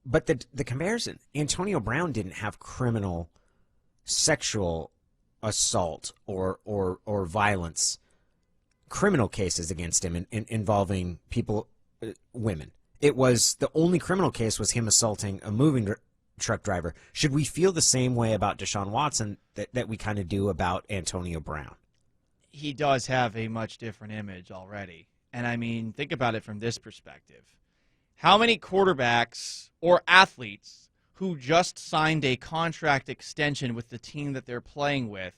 But the comparison, Antonio Brown didn't have criminal sexual assault or violence, criminal cases against him involving people, women. It was the only criminal case was him assaulting a moving truck driver. Should we feel the same way about Deshaun Watson that we kind of do about Antonio Brown? He does have a much different image already. And I mean, think about it from this perspective. How many quarterbacks or athletes who just signed a contract extension with the team that they're playing with,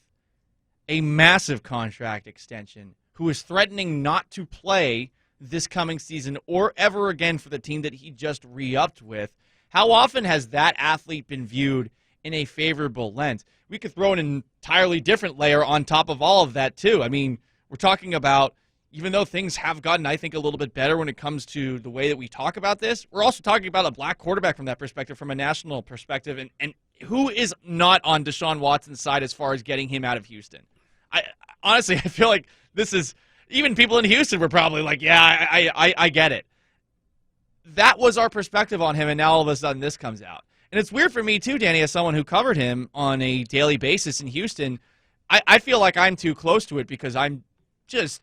a massive contract extension, who is threatening not to play this coming season or ever again for the team that he just re-upped with, how often has that athlete been viewed in a favorable lens? We could throw an entirely different layer on top of all of that, too. I mean, we're talking about, even though things have gotten, I think, a little bit better when it comes to the way that we talk about this, we're also talking about a black quarterback from that perspective, from a national perspective, and who is not on Deshaun Watson's side as far as getting him out of Houston? Honestly, I feel like this is, even people in Houston were probably like, yeah, I get it. That was our perspective on him, and now all of a sudden this comes out. And it's weird for me, too, Danny, as someone who covered him on a daily basis in Houston. I feel like I'm too close to it because I'm just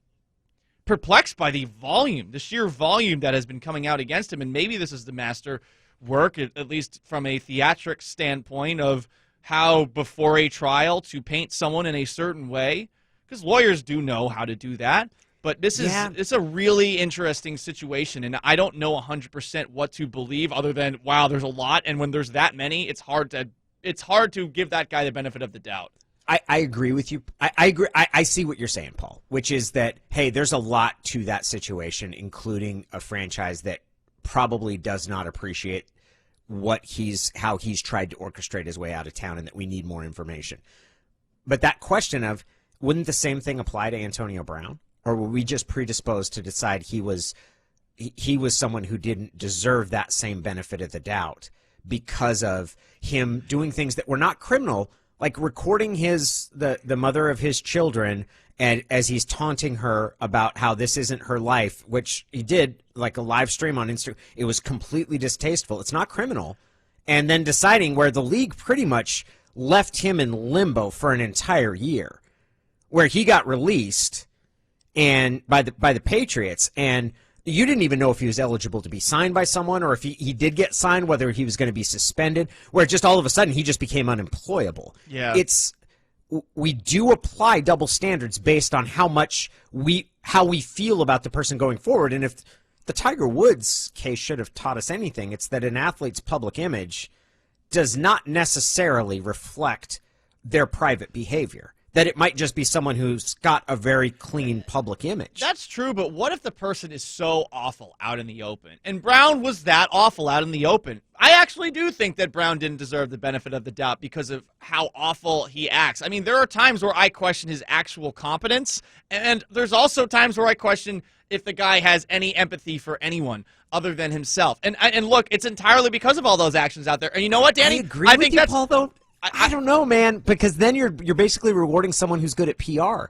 perplexed by the volume, the sheer volume that has been coming out against him. And maybe this is the master work, at least from a theatric standpoint, of how before a trial to paint someone in a certain way, because lawyers do know how to do that. But this is it's a really interesting situation, and I don't know 100% what to believe other than, wow, there's a lot, and when there's that many, it's hard to give that guy the benefit of the doubt. I agree with you. I agree. I see what you're saying, Paul, which is that, hey, there's a lot to that situation, including a franchise that probably does not appreciate how he's tried to orchestrate his way out of town, and that we need more information. But that question of, wouldn't the same thing apply to Antonio Brown? Or were we just predisposed to decide he was someone who didn't deserve that same benefit of the doubt because of him doing things that were not criminal, like recording the mother of his children, and as he's taunting her about how this isn't her life, which he did, like a live stream on Instagram. It was completely distasteful. It's not criminal. And then deciding where the league pretty much left him in limbo for an entire year, where he got released and by the Patriots, and you didn't even know if he was eligible to be signed by someone, or if he did get signed, whether he was going to be suspended, where just all of a sudden he just became unemployable. Yeah. We do apply double standards based on how we feel about the person going forward. And if the Tiger Woods case should have taught us anything, it's that an athlete's public image does not necessarily reflect their private behavior. That it might just be someone who's got a very clean public image. That's true, but what if the person is so awful out in the open? And Brown was that awful out in the open. I actually do think that Brown didn't deserve the benefit of the doubt because of how awful he acts. I mean, there are times where I question his actual competence, and there's also times where I question if the guy has any empathy for anyone other than himself. And look, it's entirely because of all those actions out there. And you know what, Danny? I agree with you, Paul, though. I don't know, man, because then you're basically rewarding someone who's good at PR.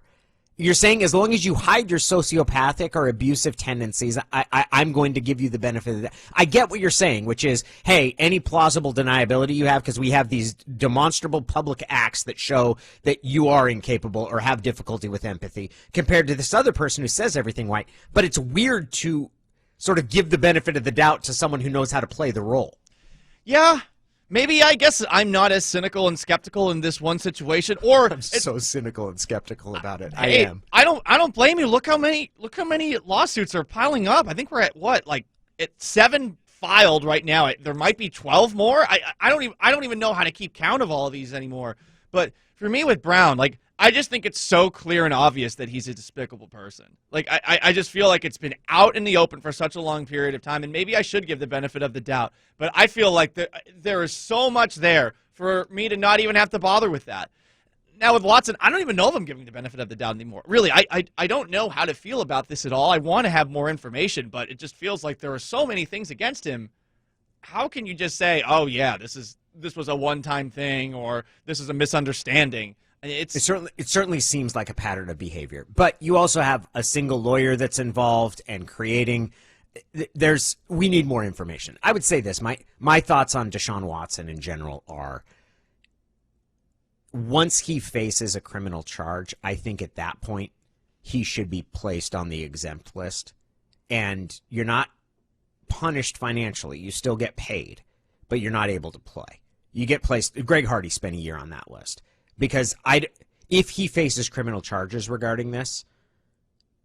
You're saying as long as you hide your sociopathic or abusive tendencies, I'm going to give you the benefit of that. I get what you're saying, which is, hey, any plausible deniability you have, because we have these demonstrable public acts that show that you are incapable or have difficulty with empathy, compared to this other person who says everything right. But it's weird to sort of give the benefit of the doubt to someone who knows how to play the role. Yeah. Maybe, I guess I'm not as cynical and skeptical in this one situation, or I'm so cynical and skeptical about it. Hey, I am. I don't blame you. Look how many lawsuits are piling up. I think we're at what, like at 7 filed right now. There might be 12 more. I don't even know how to keep count of all of these anymore. But for me with Brown, like, I just think it's so clear and obvious that he's a despicable person. Like, I just feel like it's been out in the open for such a long period of time, and maybe I should give the benefit of the doubt. But I feel like there is so much there for me to not even have to bother with that. Now, with Watson, I don't even know if I'm giving the benefit of the doubt anymore. Really, I don't know how to feel about this at all. I want to have more information, but it just feels like there are so many things against him. How can you just say, oh, yeah, this was a one-time thing, or this is a misunderstanding? It certainly seems like a pattern of behavior. But you also have a single lawyer that's involved and creating we need more information. I would say this. My thoughts on Deshaun Watson in general are, once he faces a criminal charge, I think at that point he should be placed on the exempt list. And you're not punished financially. You still get paid, but you're not able to play. You get placed. Greg Hardy spent a year on that list because if he faces criminal charges regarding this,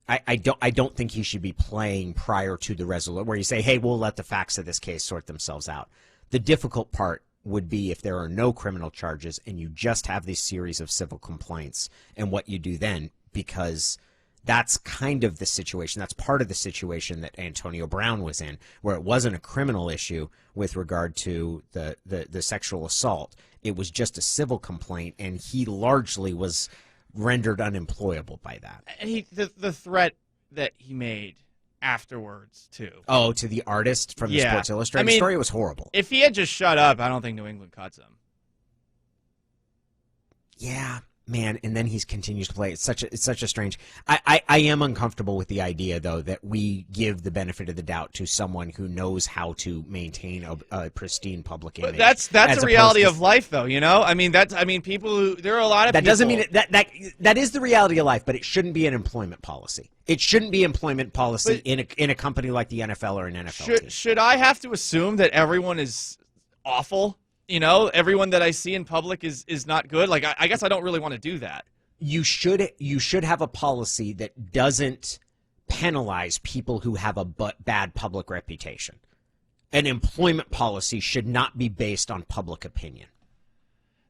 I don't think he should be playing prior to the resolution where you say, hey, we'll let the facts of this case sort themselves out. The difficult part would be if there are no criminal charges and you just have this series of civil complaints and what you do then, because that's kind of the situation. That's part of the situation that Antonio Brown was in, where it wasn't a criminal issue with regard to the sexual assault. It was just a civil complaint, and he largely was rendered unemployable by that. And the threat that he made afterwards, too. Oh, to the artist from the Sports Illustrated story? It was horrible. If he had just shut up, I don't think New England cuts him. Yeah, man, and then he continues to play. It's such a strange. I am uncomfortable with the idea, though, that we give the benefit of the doubt to someone who knows how to maintain a pristine public image. But that's the reality of life, though. You know, people who there are a lot of that people. Doesn't mean that is the reality of life, but it shouldn't be an employment policy. It shouldn't be employment policy in a company like the NFL or an NFL team. Should I have to assume that everyone is awful? You know, everyone that I see in public is not good. Like, I guess I don't really want to do that. You should have a policy that doesn't penalize people who have a bad public reputation. An employment policy should not be based on public opinion.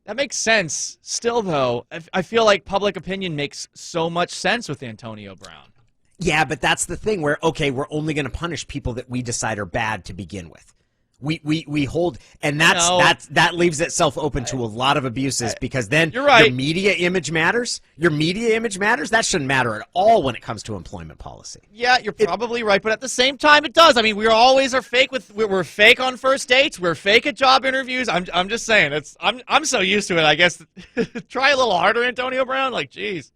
That makes sense. Still, though, I feel like public opinion makes so much sense with Antonio Brown. Yeah, but that's the thing where, okay, we're only going to punish people that we decide are bad to begin with. We hold, and that leaves itself open to a lot of abuses, because then you're right. Your media image matters. Your media image matters. That shouldn't matter at all when it comes to employment policy. Yeah, you're probably right, but at the same time, it does. I mean, we're fake on first dates. We're fake at job interviews. I'm just saying, I'm so used to it. I guess try a little harder, Antonio Brown. Like, geez.